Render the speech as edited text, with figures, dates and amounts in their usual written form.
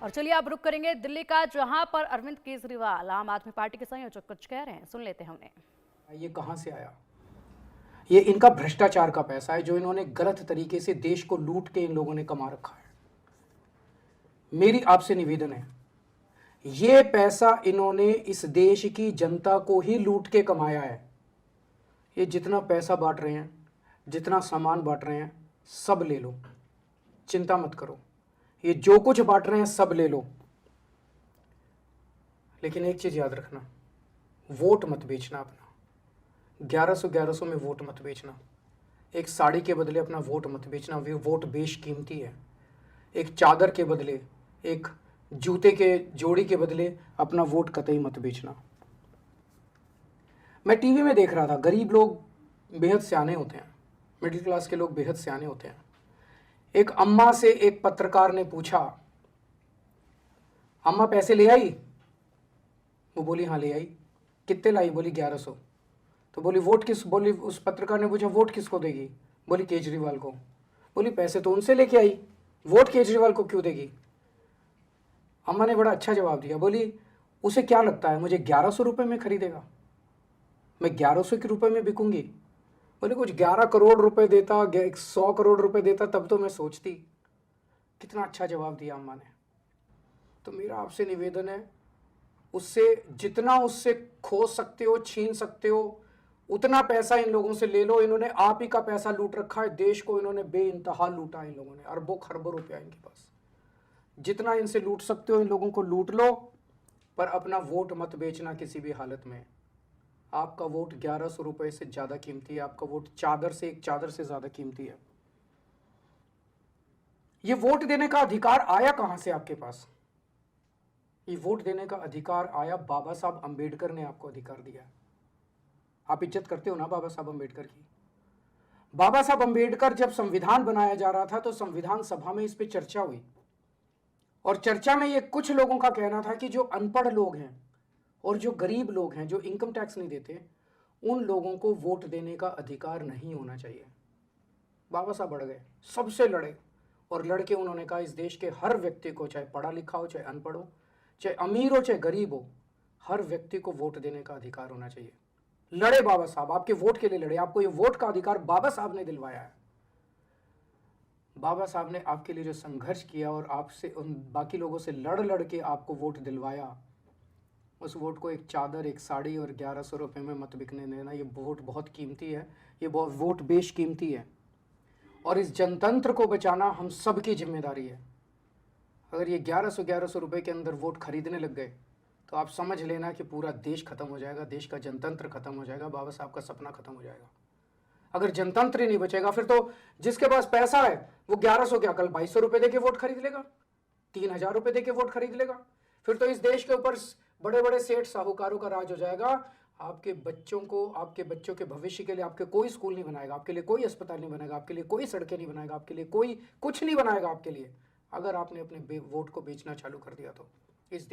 और चलिए अब रुक करेंगे दिल्ली का, जहां पर अरविंद केजरीवाल आम आदमी पार्टी के संयोजक कुछ कह रहे हैं। सुन लेते हैं उन्हें। ये कहां से आया? ये इनका भ्रष्टाचार का पैसा है जो इन्होंने गलत तरीके से देश को लूट के इन लोगों ने कमा रखा है। मेरी आपसे निवेदन है, ये पैसा इन्होंने इस देश की जनता को ही लूट के कमाया है। ये जितना पैसा बांट रहे हैं, जितना सामान बांट रहे हैं, सब ले लो, चिंता मत करो। ये जो कुछ बांट रहे हैं सब ले लो, लेकिन एक चीज याद रखना, वोट मत बेचना अपना। 1100 में वोट मत बेचना। एक साड़ी के बदले अपना वोट मत बेचना, वे वोट बेशकीमती है। एक चादर के बदले, एक जूते के जोड़ी के बदले अपना वोट कतई मत बेचना। मैं टीवी में देख रहा था, गरीब लोग बेहद सियाने होते हैं, मिडिल क्लास के लोग बेहद सियाने होते हैं। एक अम्मा से एक पत्रकार ने पूछा, अम्मा पैसे ले आई? वो बोली हाँ ले आई। कितने लाई? बोली 1100। तो बोली वोट किस, बोली उस पत्रकार ने पूछा वोट किसको देगी? बोली केजरीवाल को। बोली पैसे तो उनसे लेके आई, वोट केजरीवाल को क्यों देगी? अम्मा ने बड़ा अच्छा जवाब दिया, बोली उसे क्या लगता है मुझे 1100 रुपये में खरीदेगा? मैं 1100 के रुपए में बिकूंगी? बोले कुछ 11 करोड़ रुपए देता, 100 करोड़ रुपए देता तब तो मैं सोचती। कितना अच्छा जवाब दिया अम्मा ने। तो मेरा आपसे निवेदन है, उससे जितना उससे खो सकते हो, छीन सकते हो, उतना पैसा इन लोगों से ले लो। इन्होंने आप ही का पैसा लूट रखा है, देश को इन्होंने बेइंतहा लूटा है। इन लोगों ने अरबों खरबों रुपया इनके पास। जितना इनसे लूट सकते हो इन लोगों को लूट लो, पर अपना वोट मत बेचना किसी भी हालत में। आपका वोट 1100 रुपए से ज्यादा कीमती है, आपका वोट चादर से, एक चादर से ज्यादा कीमती है। ये वोट देने का अधिकार आया कहां से आपके पास? ये वोट देने का अधिकार आया, बाबा साहब अंबेडकर ने आपको अधिकार दिया। आप इज्जत करते हो ना बाबा साहब अंबेडकर की? बाबा साहब अंबेडकर जब संविधान बनाया जा रहा था तो संविधान सभा में इस पे चर्चा हुई, और चर्चा में ये कुछ लोगों का कहना था कि जो अनपढ़ लोग हैं और जो गरीब लोग हैं, जो इनकम टैक्स नहीं देते, उन लोगों को वोट देने का अधिकार नहीं होना चाहिए। बाबा साहब बढ़ गए, सबसे लड़े, और लड़के उन्होंने कहा इस देश के हर व्यक्ति को, चाहे पढ़ा लिखा हो, चाहे अनपढ़ हो, चाहे अमीर हो, चाहे गरीब हो, हर व्यक्ति को वोट देने का अधिकार होना चाहिए। लड़े बाबा साहब, आपके वोट के लिए लड़े। आपको ये वोट का अधिकार बाबा साहब ने दिलवाया है। बाबा साहब ने आपके लिए जो संघर्ष किया और आपसे, उन बाकी लोगों से लड़ लड़ के आपको वोट दिलवाया, उस वोट को एक चादर, एक साड़ी और 1100 रुपये में मत बिकने देना। ये वोट बहुत कीमती है, ये वोट बेशकीमती है, और इस जनतंत्र को बचाना हम सब की जिम्मेदारी है। अगर ये 1100 रुपये के अंदर वोट खरीदने लग गए तो आप समझ लेना कि पूरा देश खत्म हो जाएगा, देश का जनतंत्र खत्म हो जाएगा, बाबा साहब का सपना खत्म हो जाएगा। अगर जनतंत्र ही नहीं बचेगा, फिर तो जिसके पास पैसा है वो 1100 क्या कल 2200 रुपये दे के वोट खरीद लेगा, 3000 रुपये दे के वोट खरीद लेगा। फिर तो इस देश के ऊपर बड़े बड़े सेठ साहूकारों का राज हो जाएगा। आपके बच्चों को, आपके बच्चों के भविष्य के लिए आपके कोई स्कूल नहीं बनाएगा, आपके लिए कोई अस्पताल नहीं बनाएगा, आपके लिए कोई सड़कें नहीं बनाएगा, आपके लिए कोई कुछ नहीं बनाएगा आपके लिए, अगर आपने अपने वोट को बेचना चालू कर दिया तो। इस